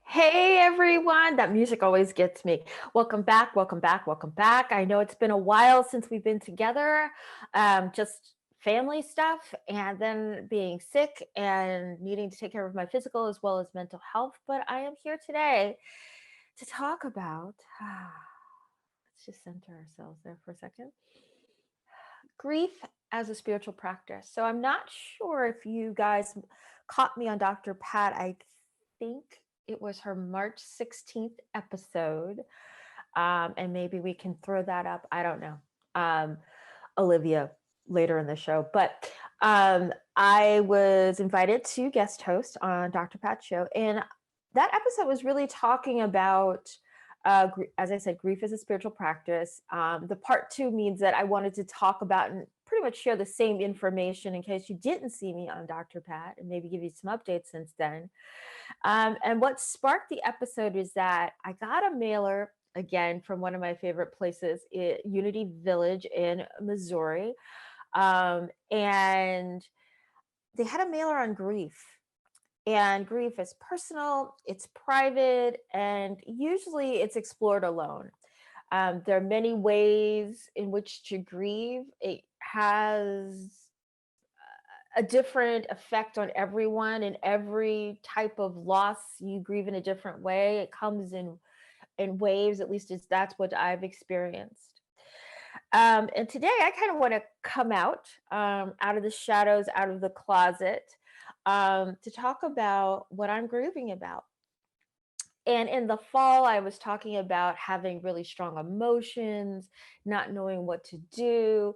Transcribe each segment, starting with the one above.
Hey everyone, that music always gets me. Welcome back, welcome back, welcome back. I know it's been a while since we've been together, just family stuff, and then being sick and needing to take care of my physical as well as mental health. But I am here today to talk about, let's just center ourselves there for a second, grief as a spiritual practice. So I'm not sure if you guys caught me on Dr. Pat. I think it was her March 16th episode. And maybe we can throw that up. I don't know. Olivia later in the show. But I was invited to guest host on Dr. Pat's show. And that episode was really talking about, as I said, grief is a spiritual practice. The part two means that I wanted to talk about and pretty much share the same information in case you didn't see me on Dr. Pat, and maybe give you some updates since then. And what sparked the episode is that I got a mailer again from one of my favorite places, Unity Village in Missouri. And they had a mailer on grief. And grief is personal, it's private, and usually it's explored alone. There are many ways in which to grieve. It has a different effect on everyone, and every type of loss you grieve in a different way. It comes in waves, at least that's what I've experienced. And today I kind of want to come out of the shadows, out of the closet, to talk about what I'm grieving about. And in the fall, I was talking about having really strong emotions, not knowing what to do,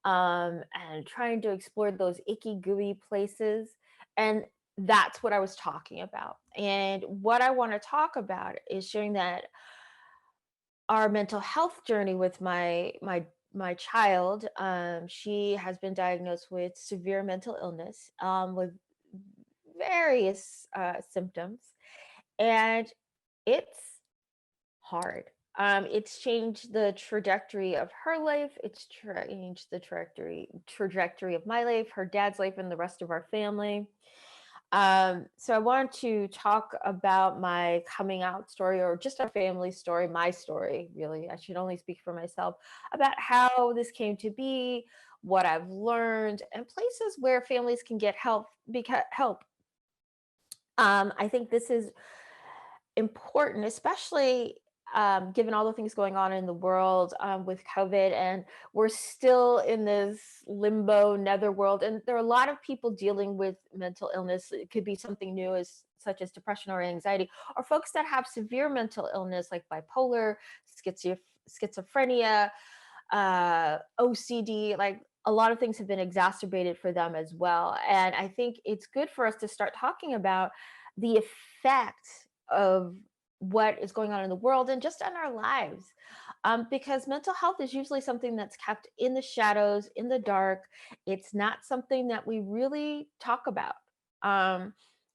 and trying to explore those icky, gooey places. And that's what I was talking about. And what I want to talk about is sharing that our mental health journey with my child. She has been diagnosed with severe mental illness, with various symptoms, and it's hard. It's changed the trajectory of her life. It's changed the trajectory of my life, her dad's life, and the rest of our family. So I wanted to talk about my coming out story, or just our family story, my story, really. I should only speak for myself, about how this came to be, what I've learned, and places where families can get help. I think this is important, especially given all the things going on in the world with COVID, and we're still in this limbo netherworld. And there are a lot of people dealing with mental illness. It could be something new, as such as depression or anxiety, or folks that have severe mental illness like bipolar, schizophrenia, OCD. Like, a lot of things have been exacerbated for them as well. And I think it's good for us to start talking about the effect of what is going on in the world and just in our lives. Because mental health is usually something that's kept in the shadows, in the dark. It's not something that we really talk about,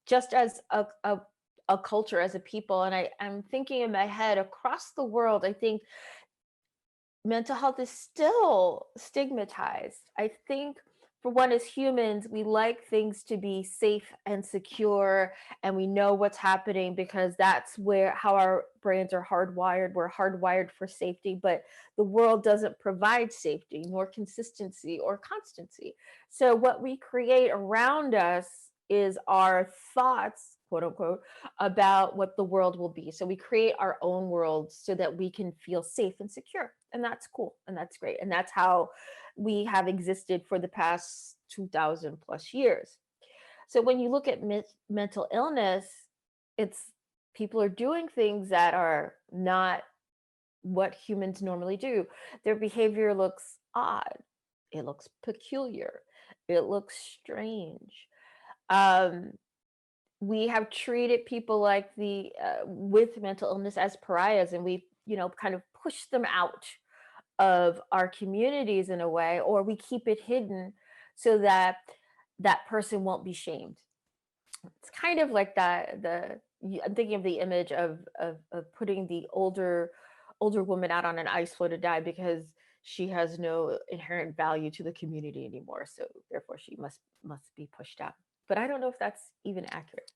just as a culture, as a people. And I'm thinking in my head, across the world, I think mental health is still stigmatized. I think, for one, as humans, we like things to be safe and secure, and we know what's happening because that's how our brains are hardwired. We're hardwired for safety, but the world doesn't provide safety, nor consistency or constancy. So what we create around us is our thoughts, quote unquote, about what the world will be. So we create our own world so that we can feel safe and secure. And that's cool. And that's great. And that's how we have existed for the past 2000 plus years. So when you look at mental illness, it's people are doing things that are not what humans normally do. Their behavior looks odd. It looks peculiar. It looks strange. Um, we have treated people like with mental illness as pariahs, and we kind of pushed them out of our communities in a way, or we keep it hidden so that that person won't be shamed. It's kind of like that. I'm thinking of the image of putting the older woman out on an ice floe to die because she has no inherent value to the community anymore. So therefore, she must be pushed out. But I don't know if that's even accurate.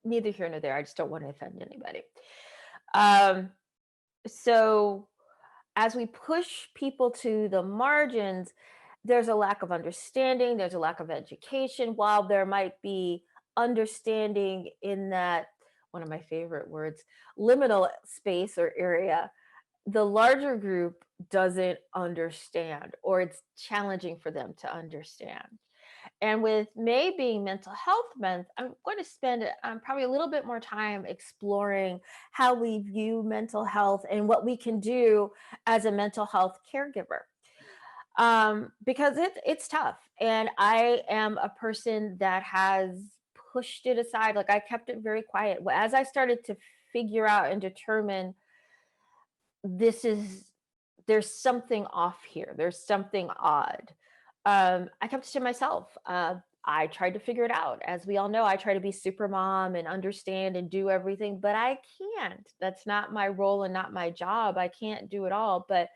Neither here nor there. I just don't want to offend anybody. Um, so as we push people to the margins, there's a lack of understanding, there's a lack of education. While there might be understanding in that, one of my favorite words, liminal space or area, the larger group doesn't understand, or it's challenging for them to understand. And with May being Mental Health Month, I'm going to spend probably a little bit more time exploring how we view mental health and what we can do as a mental health caregiver. Because it's tough. And I am a person that has pushed it aside. Like I kept it very quiet. As I started to figure out and determine this is there's something off here. There's something odd. I kept it to myself. I tried to figure it out. As we all know, I try to be super mom and understand and do everything, but I can't. That's not my role and not my job. I can't do it all. But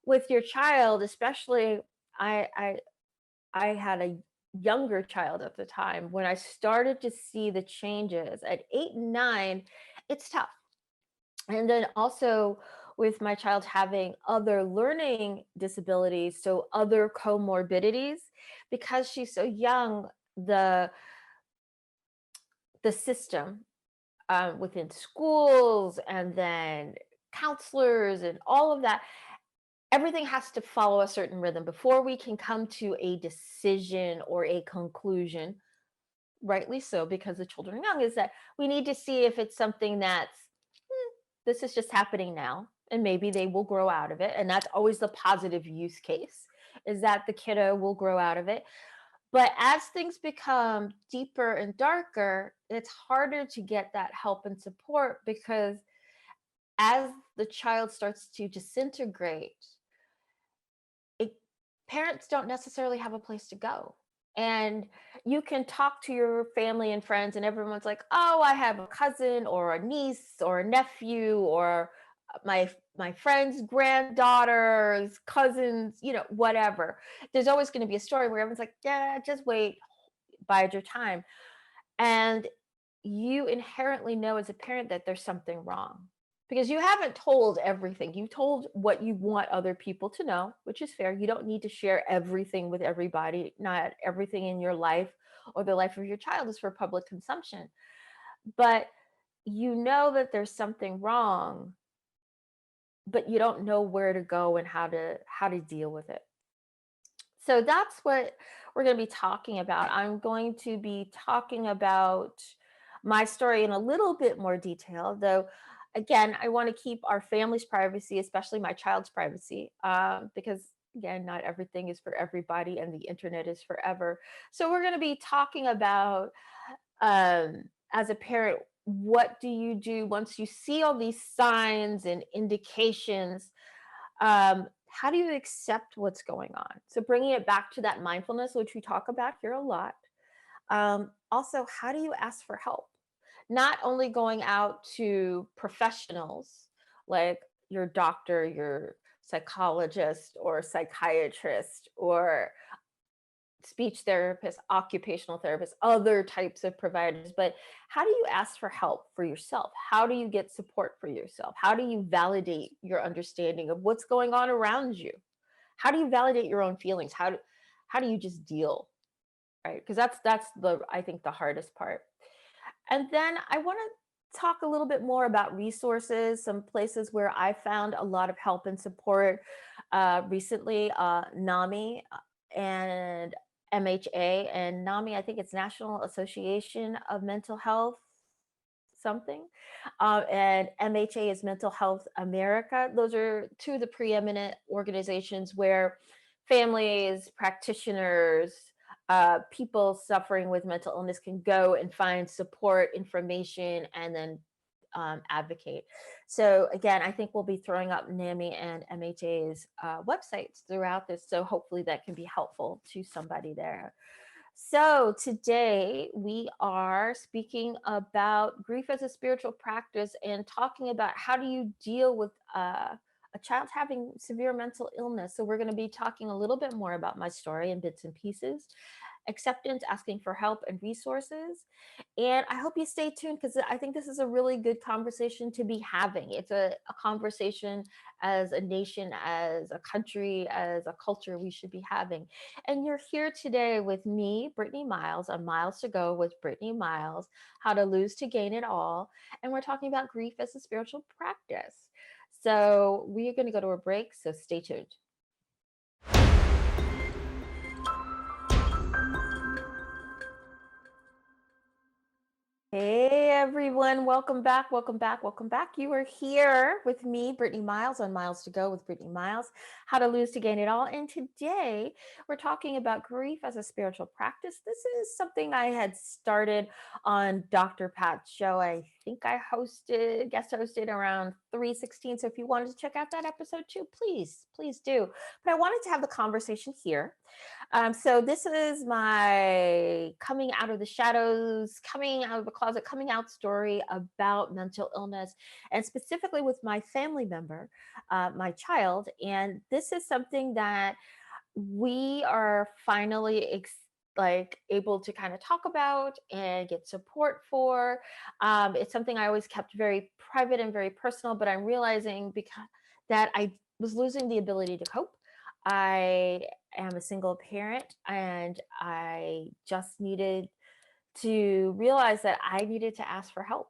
with your child, especially, I I, I had a younger child at the time. When I started to see the changes at 8 and 9, it's tough. And then also with my child having other learning disabilities, so other comorbidities, because she's so young, the system within schools and then counselors and all of that, everything has to follow a certain rhythm before we can come to a decision or a conclusion. Rightly so, because the children are young, is that we need to see if it's something that's this is just happening now and maybe they will grow out of it, and that's always the positive use case, is that the kiddo will grow out of it. But as things become deeper and darker, it's harder to get that help and support, because as the child starts to disintegrate, it, parents don't necessarily have a place to go. And you can talk to your family and friends, and everyone's like, "Oh, I have a cousin or a niece or a nephew or my friend's granddaughters, cousins, whatever." There's always going to be a story where everyone's like, "Yeah, just wait, bide your time." And you inherently know as a parent that there's something wrong, because you haven't told everything. You told what you want other people to know, which is fair. You don't need to share everything with everybody. Not everything in your life or the life of your child is for public consumption. But you know that there's something wrong, but you don't know where to go and how to deal with it. So that's what we're going to be talking about. I'm going to be talking about my story in a little bit more detail, though. Again, I want to keep our family's privacy, especially my child's privacy, because again, not everything is for everybody, and the internet is forever. So we're going to be talking about, as a parent, what do you do once you see all these signs and indications? How do you accept what's going on? So bringing it back to that mindfulness, which we talk about here a lot. Also, how do you ask for help? Not only going out to professionals like your doctor, your psychologist or psychiatrist or speech therapist, occupational therapist, other types of providers, but how do you ask for help for yourself? How do you get support for yourself? How do you validate your understanding of what's going on around you? How do you validate your own feelings? How do you just deal, right? Because that's the I think the hardest part. And then I want to talk a little bit more about resources, some places where I found a lot of help and support recently. NAMI and MHA, and NAMI, I think it's National Association of Mental Health something, and MHA is Mental Health America. Those are two of the preeminent organizations where families, practitioners, people suffering with mental illness can go and find support, information, and then advocate. So again, I think we'll be throwing up NAMI and MHA's websites throughout this. So hopefully that can be helpful to somebody there. So today we are speaking about grief as a spiritual practice and talking about how do you deal with a child having severe mental illness. So we're going to be talking a little bit more about my story in bits and pieces, acceptance, asking for help and resources. And I hope you stay tuned because I think this is a really good conversation to be having. It's a conversation as a nation, as a country, as a culture we should be having. And you're here today with me, Brittany Miles, on Miles to Go with Brittany Miles, How to Lose to Gain It All. And we're talking about grief as a spiritual practice. So we are going to go to a break, so stay tuned. Hey everyone, welcome back, welcome back, welcome back. You are here with me, Brittany Miles, on Miles to Go with Brittany Miles, How to Lose to Gain It All. And today we're talking about grief as a spiritual practice. This is something I had started on Dr. Pat's show. I think I guest hosted around 316. So if you wanted to check out that episode too, please do. But I wanted to have the conversation here. So this is my coming out of the shadows, coming out of the closet, coming out story about mental illness, and specifically with my family member, my child. And this is something that we are finally able to kind of talk about and get support for. It's something I always kept very private and very personal, but I'm realizing because that I was losing the ability to cope. I am a single parent and I just needed to realize that I needed to ask for help.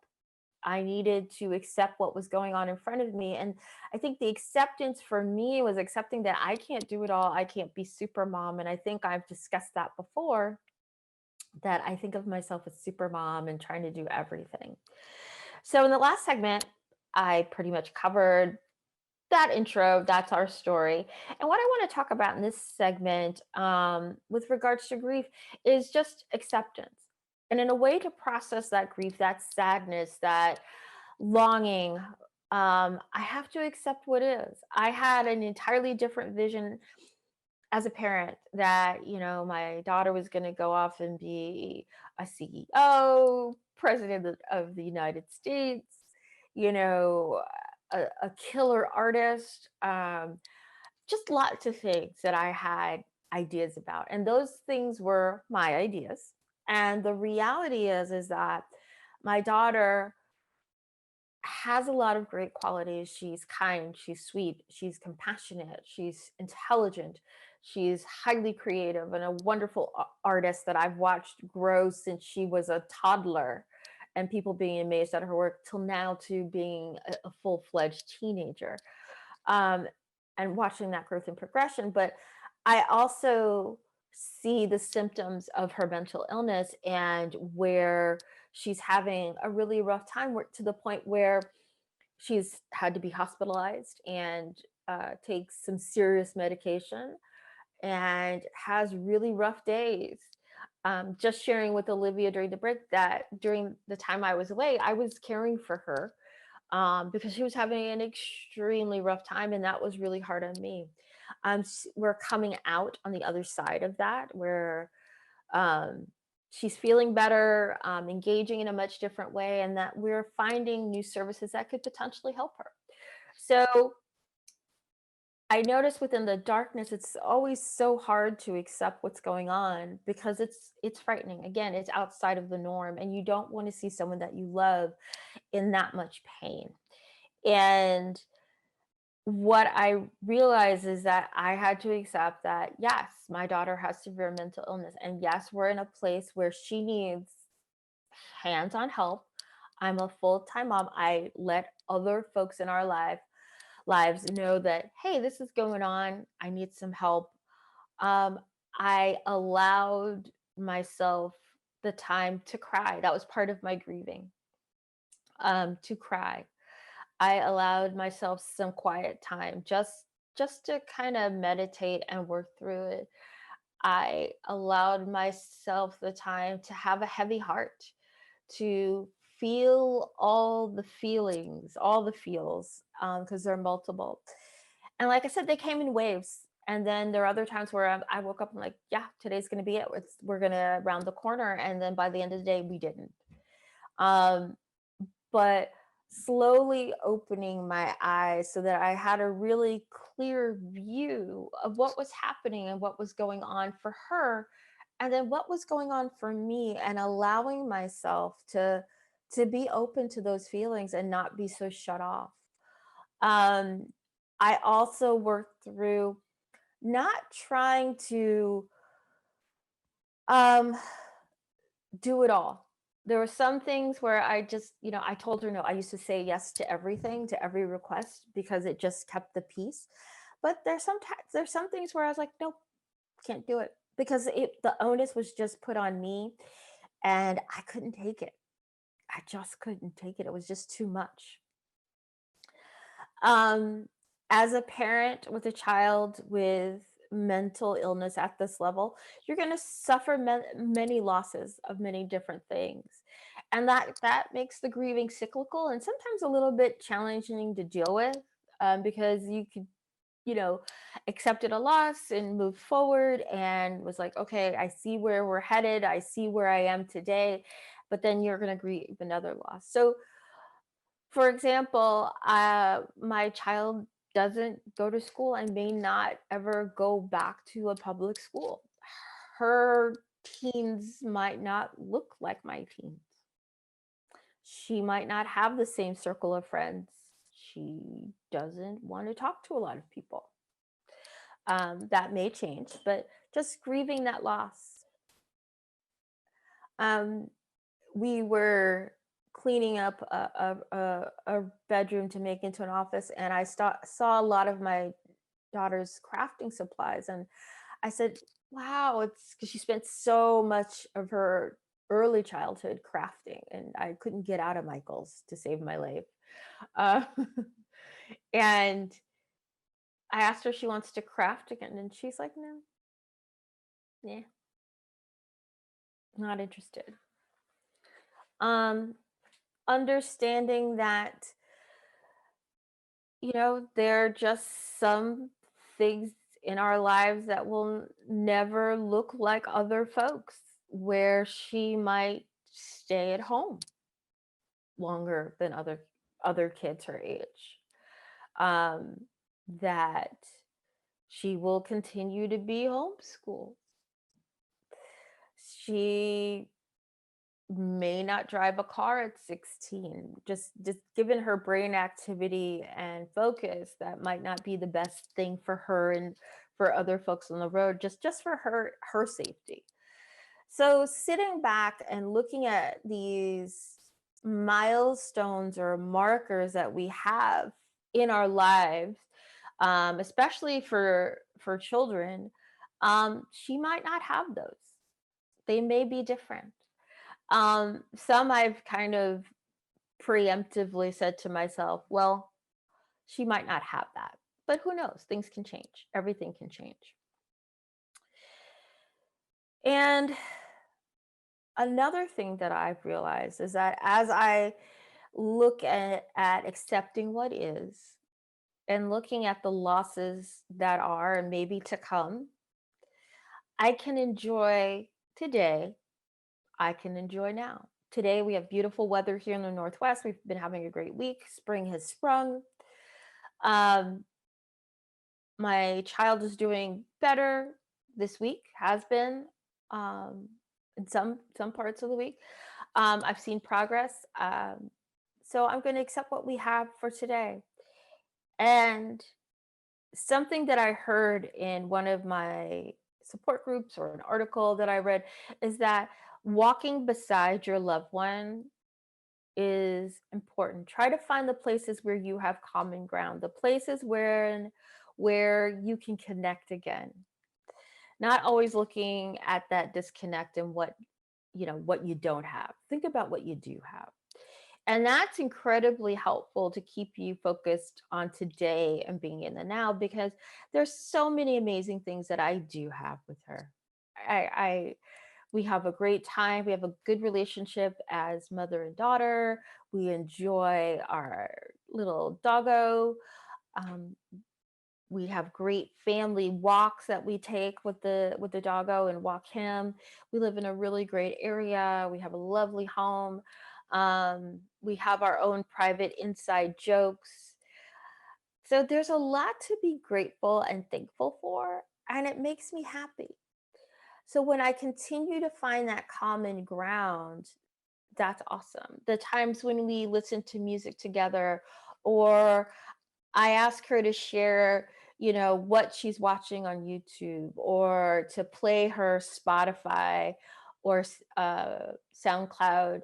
I needed to accept what was going on in front of me. And I think the acceptance for me was accepting that I can't do it all. I can't be super mom. And I think I've discussed that before, that I think of myself as super mom and trying to do everything. So in the last segment, I pretty much covered that intro. That's our story. And what I want to talk about in this segment, with regards to grief, is just acceptance. And in a way to process that grief, that sadness, that longing, I have to accept what is. I had an entirely different vision as a parent that, my daughter was going to go off and be a CEO, president of the United States, you know, a killer artist, just lots of things that I had ideas about. And those things were my ideas. And the reality is that my daughter has a lot of great qualities. She's kind, she's sweet, she's compassionate, she's intelligent, she's highly creative and a wonderful artist that I've watched grow since she was a toddler and people being amazed at her work till now to being a full-fledged teenager, um, and watching that growth and progression. But I also see the symptoms of her mental illness and where she's having a really rough time, to the point where she's had to be hospitalized and takes some serious medication and has really rough days. Just sharing with Olivia during the break that during the time I was away, I was caring for her, because she was having an extremely rough time, and that was really hard on me. We're coming out on the other side of that, where um, she's feeling better, engaging in a much different way, and that we're finding new services that could potentially help her. So I notice within the darkness, it's always so hard to accept what's going on because it's frightening. Again, it's outside of the norm, and you don't want to see someone that you love in that much pain. And what I realized is that I had to accept that, yes, my daughter has severe mental illness. And yes, we're in a place where she needs hands on help. I'm a full time mom. I let other folks in our lives know that, hey, this is going on. I need some help. Um, I allowed myself the time to cry. That was part of my grieving, to cry. I allowed myself some quiet time just to kind of meditate and work through it. I allowed myself the time to have a heavy heart, to feel all the feelings, all the feels, because they're multiple. And like I said, they came in waves. And then there are other times where I woke up and like, yeah, today's going to be it. We're going to round the corner. And then by the end of the day, we didn't. Um, but slowly opening my eyes so that I had a really clear view of what was happening and what was going on for her, and then what was going on for me, and allowing myself to be open to those feelings and not be so shut off. um I also worked through not trying to um do it all. There were some things where I just, I told her no. I used to say yes to everything, to every request, because it just kept the peace. But there's some things where I was like, nope, can't do it, because the onus was just put on me, and I couldn't take it. I just couldn't take it. It was just too much. Um, as a parent with a child with mental illness at this level, you're going to suffer many losses of many different things. And that makes the grieving cyclical and sometimes a little bit challenging to deal with, because you could, you know, accepted a loss and moved forward and was like, okay, I see where we're headed. I see where I am today. But then you're going to grieve another loss. So for example, my child doesn't go to school and may not ever go back to a public school. Her teens might not look like my teens. She might not have the same circle of friends. She doesn't want to talk to a lot of people. That may change, but just grieving that loss. Um, we were cleaning up a bedroom to make into an office, and I saw a lot of my daughter's crafting supplies, and I said, wow, it's because she spent so much of her early childhood crafting, and I couldn't get out of Michael's to save my life. uh, and I asked her if she wants to craft again, and she's like, no, yeah, not interested. um Understanding that, there are just some things in our lives that will never look like other folks, where she might stay at home longer than other kids her age. um that she will continue to be homeschooled. She may not drive a car at 16. Just given her brain activity and focus, that might not be the best thing for her and for other folks on the road, just for her safety. So sitting back and looking at these milestones or markers that we have in our lives, especially for children, she might not have those. They may be different. Some I've kind of preemptively said to myself, well, she might not have that, but who knows? Things can change. Everything can change. And another thing that I've realized is that as I look at accepting what is and looking at the losses that are and maybe to come, I can enjoy today. I can enjoy now. Today we have beautiful weather here in the Northwest. We've been having a great week. Spring has sprung. Um, my child is doing better this week, has been, um, in some parts of the week. I've seen progress. So I'm going to accept what we have for today. And something that I heard in one of my support groups or an article that I read is that walking beside your loved one is important. Try to find the places where you have common ground, the places where you can connect again. Not always looking at that disconnect and what you don't have. Think about what you do have. And that's incredibly helpful to keep you focused on today and being in the now, because there's so many amazing things that I do have with her. I We have a great time. We have a good relationship as mother and daughter. We enjoy our little doggo. Um, we have great family walks that we take with the doggo and walk him. We live in a really great area. We have a lovely home. We have our own private inside jokes. So there's a lot to be grateful and thankful for, and it makes me happy. So when I continue to find that common ground, that's awesome. The times when we listen to music together, or I ask her to share, what she's watching on YouTube, or to play her Spotify or SoundCloud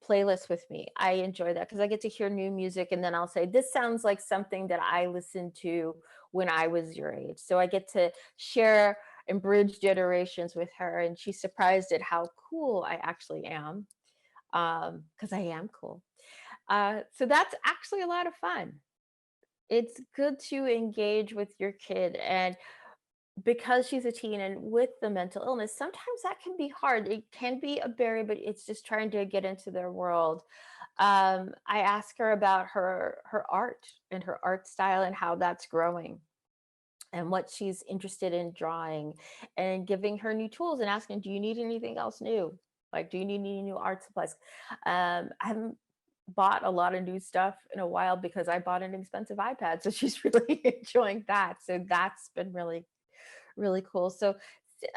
playlist with me. I enjoy that because I get to hear new music, and then I'll say, "This sounds like something that I listened to when I was your age." So I get to share and bridge generations with her, and she's surprised at how cool I actually am, because I am cool. So that's actually a lot of fun. It's good to engage with your kid, and because she's a teen and with the mental illness, sometimes that can be hard. It can be a barrier, but it's just trying to get into their world. I ask her about her art and her art style and how that's growing and what she's interested in drawing, and giving her new tools and asking, do you need anything else new? Like, do you need any new art supplies? I haven't bought a lot of new stuff in a while because I bought an expensive iPad. So she's really enjoying that. So that's been really, really cool. So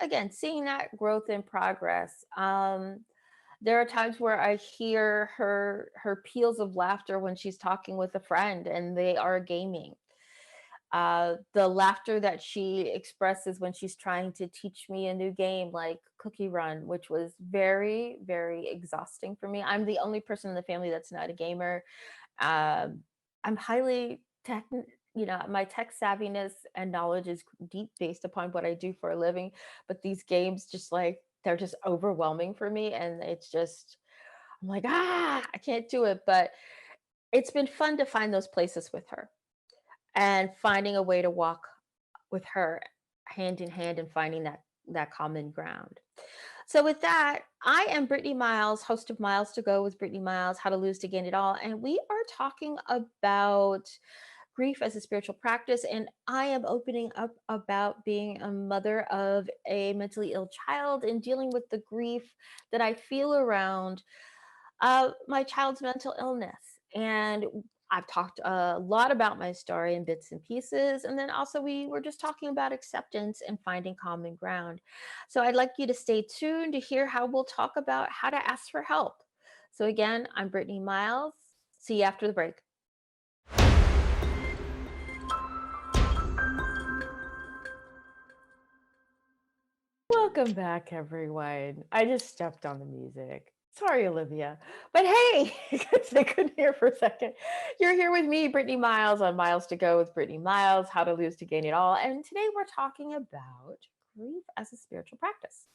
again, seeing that growth in progress. There are times where I hear her peals of laughter when she's talking with a friend and they are gaming. The laughter that she expresses when she's trying to teach me a new game like Cookie Run, which was very, very exhausting for me. I'm the only person in the family that's not a gamer. I'm highly tech, my tech savviness and knowledge is deep based upon what I do for a living. But these games, just like, they're just overwhelming for me. And it's just, I'm like, I can't do it. But it's been fun to find those places with her and finding a way to walk with her hand in hand and finding that common ground. So with that, I am Brittany Miles, host of Miles to Go with Brittany Miles, How to Lose to Gain It All, and we are talking about grief as a spiritual practice, and I am opening up about being a mother of a mentally ill child and dealing with the grief that I feel around my child's mental illness. And I've talked a lot about my story in bits and pieces. And then also, we were just talking about acceptance and finding common ground. So I'd like you to stay tuned to hear how we'll talk about how to ask for help. So, again, I'm Brittany Miles. See you after the break. Welcome back, everyone. I just stepped on the music. Sorry, Olivia. But hey, because I couldn't hear for a second. You're here with me, Brittany Miles, on Miles to Go with Brittany Miles, How to Lose to Gain It All. And today we're talking about grief as a spiritual practice.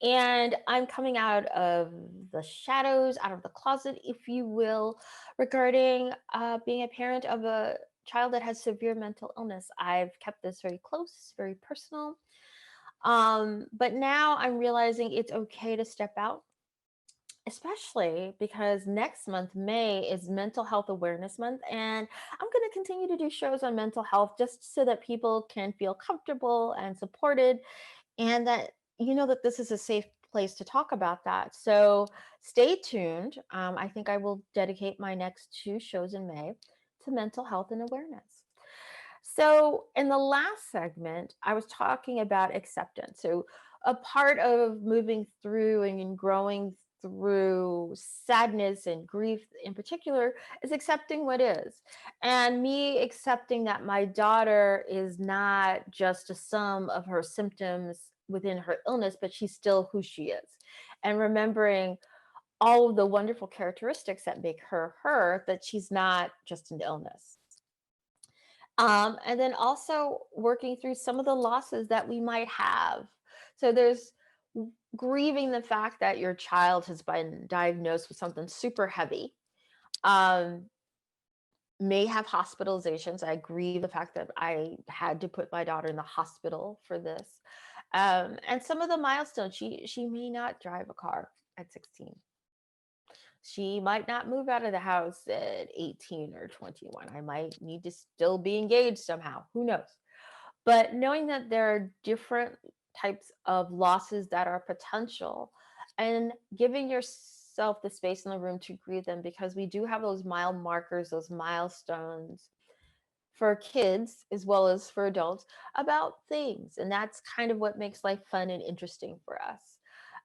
And I'm coming out of the shadows, out of the closet, if you will, regarding being a parent of a child that has severe mental illness. I've kept this very close, very personal. But now I'm realizing it's okay to step out, especially because next month, May, is Mental Health Awareness Month. And I'm going to continue to do shows on mental health just so that people can feel comfortable and supported, and that that this is a safe place to talk about that. So stay tuned. I think I will dedicate my next two shows in May to mental health and awareness. So, in the last segment, I was talking about acceptance. So, a part of moving through and growing through sadness and grief in particular is accepting what is. And me accepting that my daughter is not just a sum of her symptoms within her illness, but she's still who she is. And remembering all of the wonderful characteristics that make her her, that she's not just an illness. And then also working through some of the losses that we might have. So there's grieving the fact that your child has been diagnosed with something super heavy. Um, may have hospitalizations. I grieve the fact that I had to put my daughter in the hospital for this. And some of the milestones, she may not drive a car at 16. She might not move out of the house at 18 or 21. I might need to still be engaged somehow. Who knows? But knowing that there are different types of losses that are potential, and giving yourself the space in the room to grieve them, because we do have those mile markers, those milestones for kids as well as for adults about things. And that's kind of what makes life fun and interesting for us.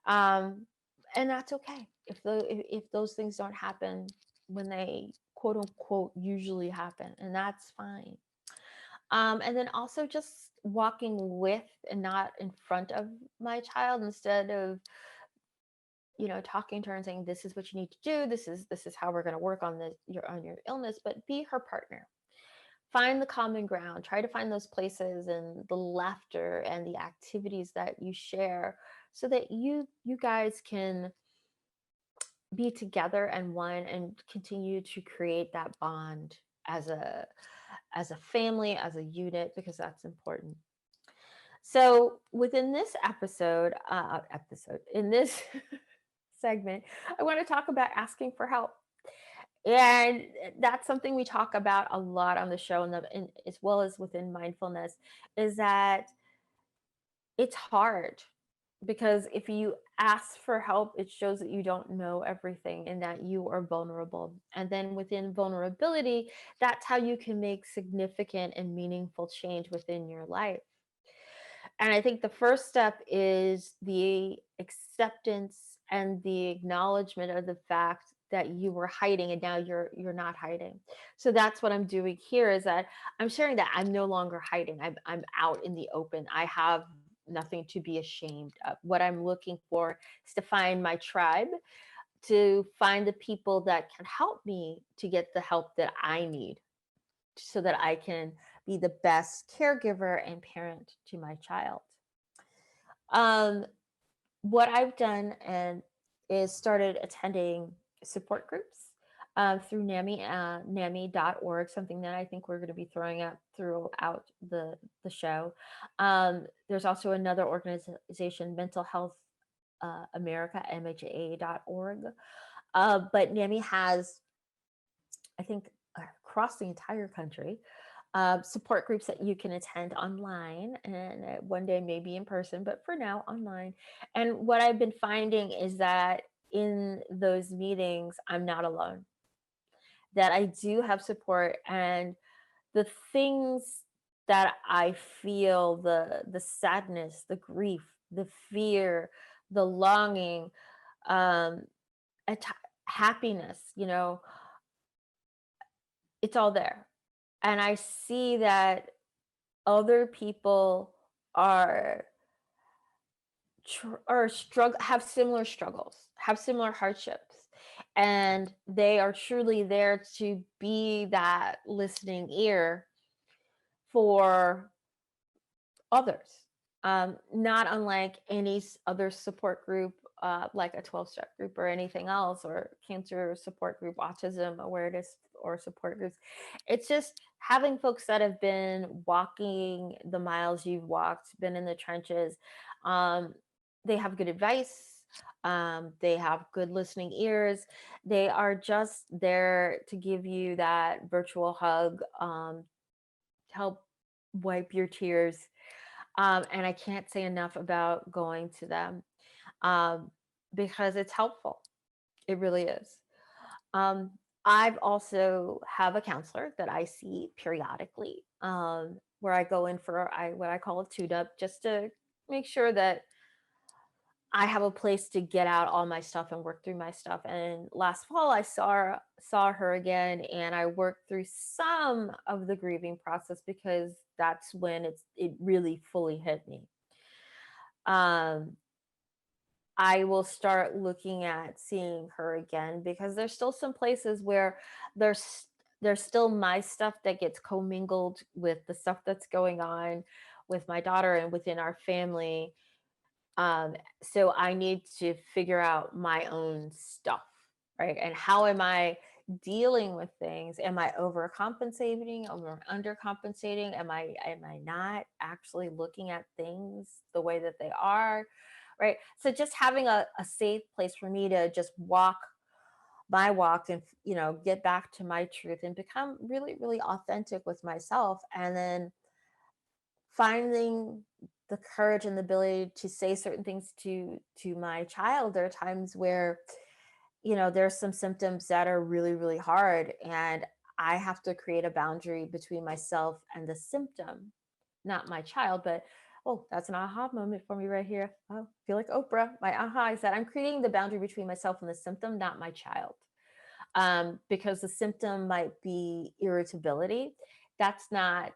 Um, and that's okay if those things don't happen when they quote unquote usually happen, and that's fine. And then also just walking with and not in front of my child, instead of talking to her and saying, this is what you need to do, this is how we're going to work on your illness, but be her partner. Find the common ground, try to find those places and the laughter and the activities that you share, so that you guys can be together and one, and continue to create that bond as a family, as a unit, because that's important. So within this episode in this segment, I want to talk about asking for help. And that's something we talk about a lot on the show, and as well as within mindfulness, is that it's hard, because if you ask for help, it shows that you don't know everything and that you are vulnerable. And then within vulnerability, that's how you can make significant and meaningful change within your life. And I think the first step is the acceptance and the acknowledgement of the fact that you were hiding, and now you're not hiding. So that's what I'm doing here, is that I'm sharing that I'm no longer hiding. I'm out in the open. I have nothing to be ashamed of. What I'm looking for is to find my tribe, to find the people that can help me to get the help that I need, so that I can be the best caregiver and parent to my child. Um, what I've done and is started attending support groups through NAMI.org, something that I think we're going to be throwing up throughout the show. There's also another organization, Mental Health America, MHA.org. But NAMI has, I think, across the entire country, support groups that you can attend online, and one day maybe in person, but for now online. And what I've been finding is that in those meetings, I'm not alone, that I do have support, and the things that I feel, the sadness, the grief, the fear, the longing, um, at happiness, it's all there. And I see that other people are struggle have similar struggles, have similar hardships, and they are truly there to be that listening ear for others. Not unlike any other support group, like a 12-step group or anything else, or cancer support group, autism awareness or support groups. It's just having folks that have been walking the miles you've walked, been in the trenches. Um, they have good advice. They have good listening ears. They are just there to give you that virtual hug, help wipe your tears. And I can't say enough about going to them, um, because it's helpful. It really is. Um, I've also have a counselor that I see periodically, where I go in for what I call a tune up, just to make sure that I have a place to get out all my stuff and work through my stuff. And last fall, I saw her again, and I worked through some of the grieving process, because that's when it really fully hit me. Um, I will start looking at seeing her again, because there's still some places where there's there's still my stuff that gets commingled with the stuff that's going on with my daughter and within our family. So I need to figure out my own stuff, right? And how am I dealing with things? Am I overcompensating or undercompensating? Am I not actually looking at things the way that they are? Right. So just having a safe place for me to just walk my walk and get back to my truth and become really, really authentic with myself, and then finding the courage and the ability to say certain things to my child. There are times where there's some symptoms that are really, really hard, and I have to create a boundary between myself and the symptom, not my child. But oh, that's an aha moment for me right here. Oh, I feel like Oprah. My aha is that I'm creating the boundary between myself and the symptom, not my child. Because the symptom might be irritability. That's not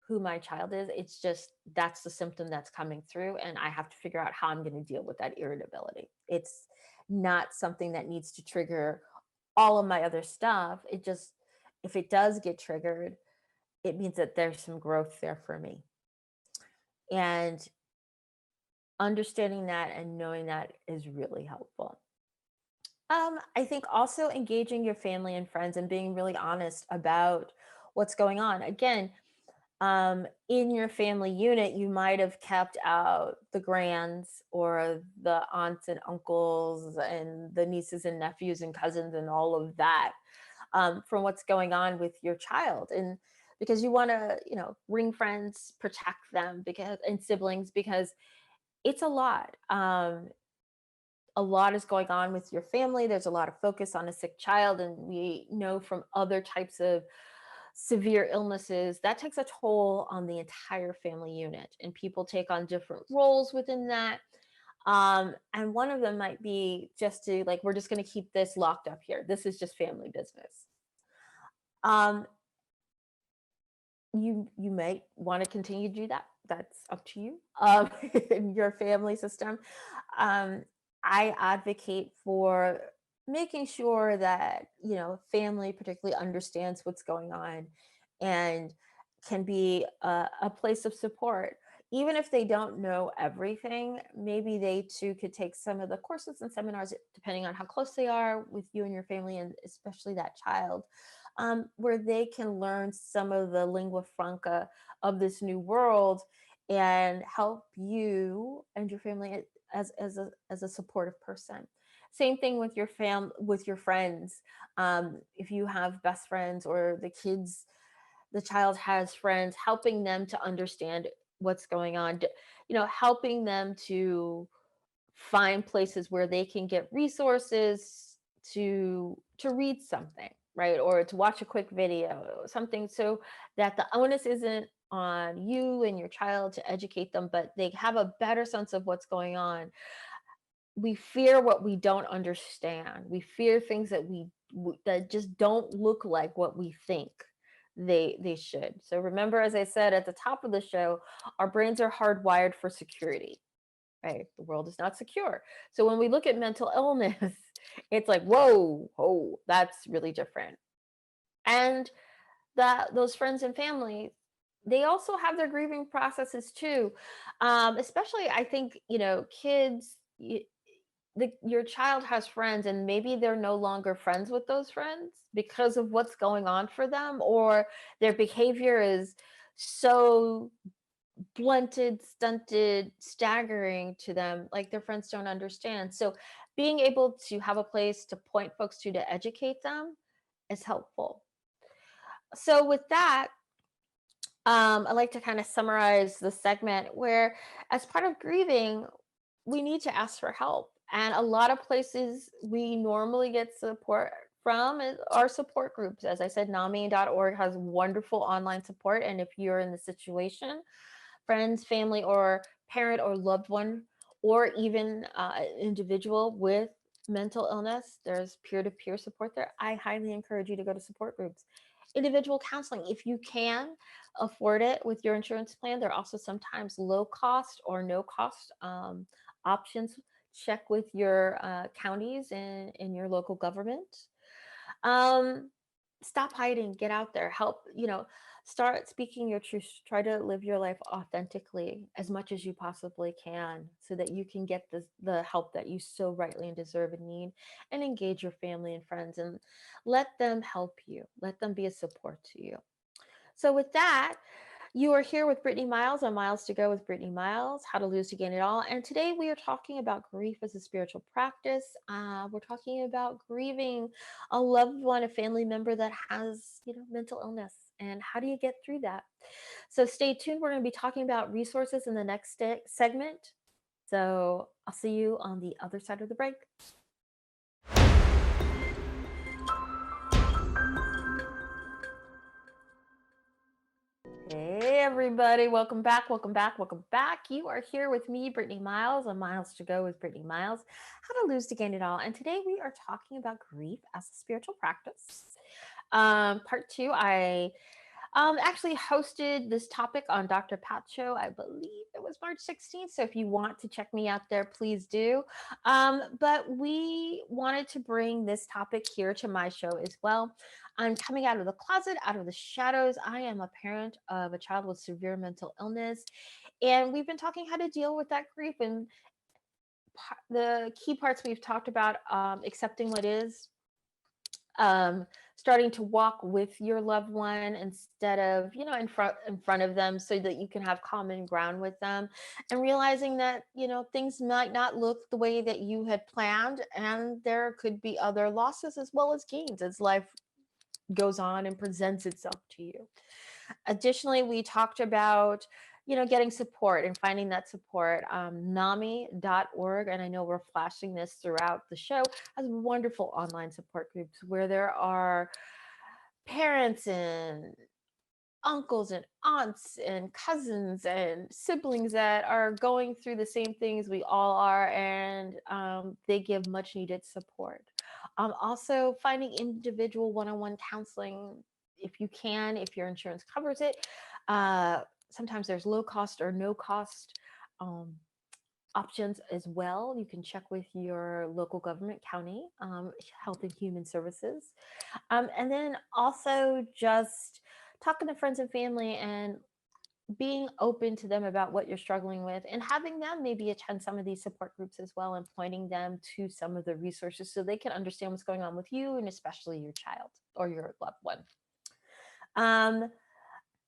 who my child is. It's just that's the symptom that's coming through, and I have to figure out how I'm going to deal with that irritability. It's not something that needs to trigger all of my other stuff. It just, if it does get triggered, it means that there's some growth there for me. And understanding that and knowing that is really helpful. I think also engaging your family and friends and being really honest about what's going on. Again, in your family unit, you might have kept out the grands or the aunts and uncles and the nieces and nephews and cousins and all of that, from what's going on with your child. And because you want to, ring friends, protect them, because and siblings, because it's a lot is going on with your family. There's a lot of focus on a sick child. And we know from other types of severe illnesses that takes a toll on the entire family unit. And people take on different roles within that. And one of them might be just to, like, we're just going to keep this locked up here. This is just family business. Um, you might want to continue to do that. That's up to you. In your family system. um, I advocate for making sure that family particularly understands what's going on, and can be a place of support. Even if they don't know everything, maybe they too could take some of the courses and seminars, depending on how close they are with you and your family, and especially that child, where they can learn some of the lingua franca of this new world, and help you and your family as a supportive person. Same thing with with your friends. If you have best friends, or the child has friends, helping them to understand what's going on, helping them to find places where they can get resources to read something, right, or to watch a quick video, something, so that the onus isn't on you and your child to educate them, but they have a better sense of what's going on. We fear what we don't understand. We fear things that just don't look like what we think they should. So remember, as I said at the top of the show, our brains are hardwired for security. Right? The world is not secure. So when we look at mental illness, it's like, whoa, oh, that's really different. And that those friends and family, they also have their grieving processes too. Especially, I think, kids. Your child has friends, and maybe they're no longer friends with those friends because of what's going on for them, or their behavior is so blunted, stunted, staggering to them, like their friends don't understand. So being able to have a place to point folks to educate them is helpful. So with that, I like to kind of summarize the segment where, as part of grieving, we need to ask for help. And a lot of places we normally get support from are support groups. As I said, NAMI.org has wonderful online support. And if you're in the situation, friends, family, or parent or loved one, or even individual with mental illness, there's peer-to-peer support there. I highly encourage you to go to support groups. Individual counseling, if you can afford it with your insurance plan. There are also sometimes low cost or no cost options. Check with your counties in your local government. Stop hiding, get out there, help, Start speaking your truth. Try to live your life authentically as much as you possibly can so that you can get the help that you so rightly and deserve and need, and engage your family and friends and let them help you. Let them be a support to you. So, with that, you are here with Brittany Miles on Miles to Go with Brittany Miles, How to Lose to Gain It All. And today we are talking about grief as a spiritual practice. We're talking about grieving a loved one, a family member that has, mental illness. And how do you get through that? So stay tuned. We're going to be talking about resources in the next segment. So I'll see you on the other side of the break. Hey everybody, welcome back, welcome back, welcome back. You are here with me, Brittany Miles, on Miles to Go with Brittany Miles, How to Lose to Gain It All. And today we are talking about grief as a spiritual practice. Part two, I actually hosted this topic on Dr. Pat's show. I believe it was March 16th. So if you want to check me out there, please do. But we wanted to bring this topic here to my show as well. I'm coming out of the closet, out of the shadows. I am a parent of a child with severe mental illness. And we've been talking how to deal with that grief. And the key parts we've talked about, accepting what is, starting to walk with your loved one instead of in front of them, so that you can have common ground with them, and realizing that things might not look the way that you had planned, and there could be other losses as well as gains as life goes on and presents itself to you. Additionally, we talked about getting support and finding that support. NAMI.org, and I know we're flashing this throughout the show, has wonderful online support groups where there are parents and uncles and aunts and cousins and siblings that are going through the same things we all are, and they give much needed support. Also, finding individual one-on-one counseling if you can, if your insurance covers it. Uh, Sometimes there's low cost or no cost options as well. You can check with your local government, county, Health and Human Services. And then also just talking to friends and family and being open to them about what you're struggling with, and having them maybe attend some of these support groups as well, and pointing them to some of the resources so they can understand what's going on with you, and especially your child or your loved one.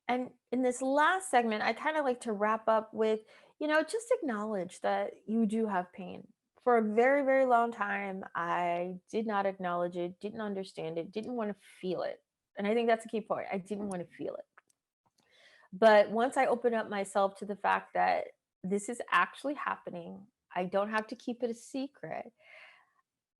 And in this last segment, I kind of like to wrap up with, just acknowledge that you do have pain. For a very, very long time, I did not acknowledge it, didn't understand it, didn't want to feel it. And I think that's a key point. I didn't want to feel it. But once I opened up myself to the fact that this is actually happening, I don't have to keep it a secret,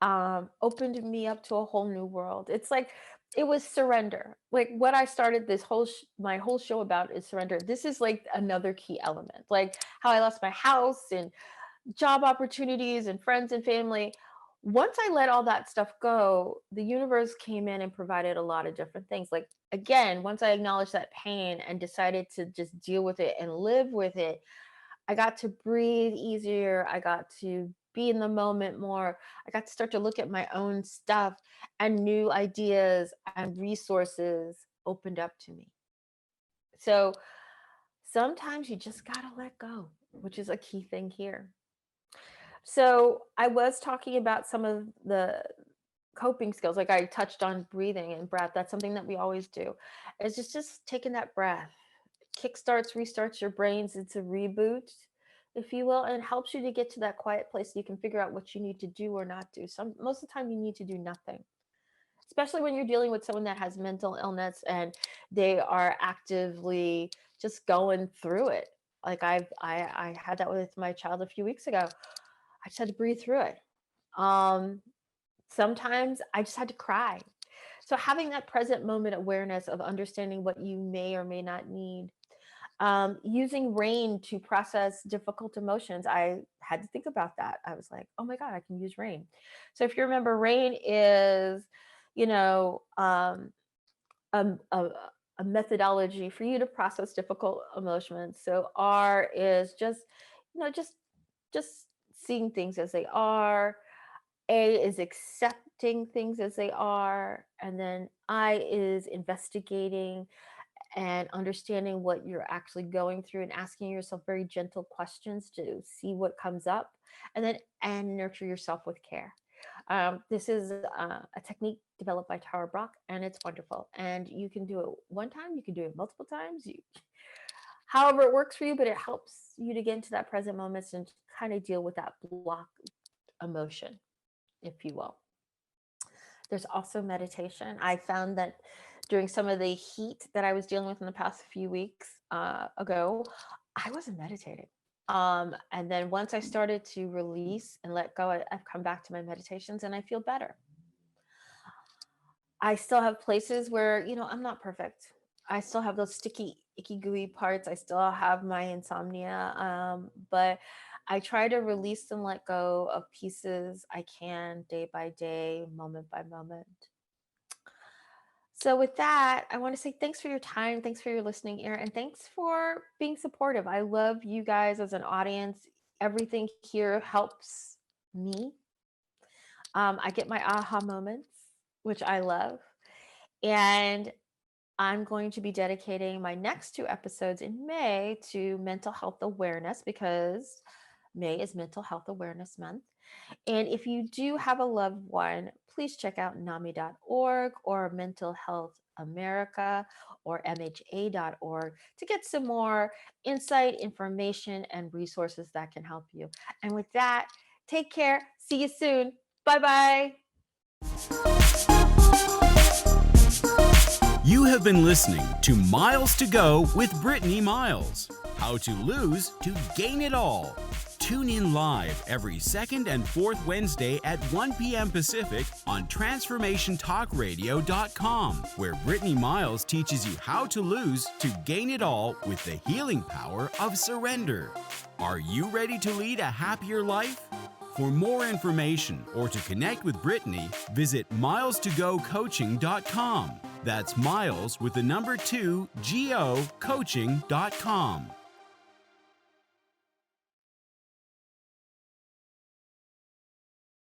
opened me up to a whole new world. It's like it was surrender. Like what I started this whole my whole show about is surrender. This is like another key element. Like how I lost my house and job opportunities and friends and family. Once I let all that stuff go, the universe came in and provided a lot of different things. Like again, once I acknowledged that pain and decided to just deal with it and live with it, I got to breathe easier. I got to be in the moment more. I got to start to look at my own stuff, and new ideas and resources opened up to me. So sometimes you just got to let go, which is a key thing here. So I was talking about some of the coping skills, like I touched on breathing and breath. That's something that we always do. It's just taking that breath, kickstarts, restarts your brains. It's a reboot, if you will, and it helps you to get to that quiet place so you can figure out what you need to do or not do. Most of the time you need to do nothing, especially when you're dealing with someone that has mental illness and they are actively just going through it. Like I had that with my child a few weeks ago. I just had to breathe through it. Sometimes I just had to cry. So having that present moment awareness of understanding what you may or may not need. Using rain to process difficult emotions. I had to think about that. I was like, oh my God, I can use rain. So if you remember, rain is, you know, a methodology for you to process difficult emotions. So R is just, just seeing things as they are. A is accepting things as they are. And then I is investigating and understanding what you're actually going through and asking yourself very gentle questions to see what comes up, and then and nurture yourself with care. This is a technique developed by Tara Brock, and it's wonderful. And you can do it one time, you can do it multiple times, however it works for you, but it helps you to get into that present moment and kind of deal with that block emotion, if you will. There's also meditation. I found that during some of the heat that I was dealing with in the past few weeks ago, I wasn't meditating. And then once I started to release and let go, I've come back to my meditations and I feel better. I still have places where, I'm not perfect. I still have those sticky, icky, gooey parts. I still have my insomnia. But I try to release and let go of pieces I can day by day, moment by moment. So, with that, I want to say thanks for your time. Thanks for your listening ear. And thanks for being supportive. I love you guys as an audience. Everything here helps me. I get my aha moments, which I love. And I'm going to be dedicating my next 2 episodes in May to mental health awareness because May is Mental Health Awareness Month. And if you do have a loved one, please check out NAMI.org or Mental Health America or MHA.org to get some more insight, information, and resources that can help you. And with that, take care. See you soon. Bye bye. You have been listening to Miles to Go with Brittany Miles. How to lose to gain it all. Tune in live every second and fourth Wednesday at 1 p.m. Pacific on TransformationTalkRadio.com, where Brittany Miles teaches you how to lose to gain it all with the healing power of surrender. Are you ready to lead a happier life? For more information or to connect with Brittany, visit miles2gocoaching.com. That's Miles with the number 2, GO coaching.com.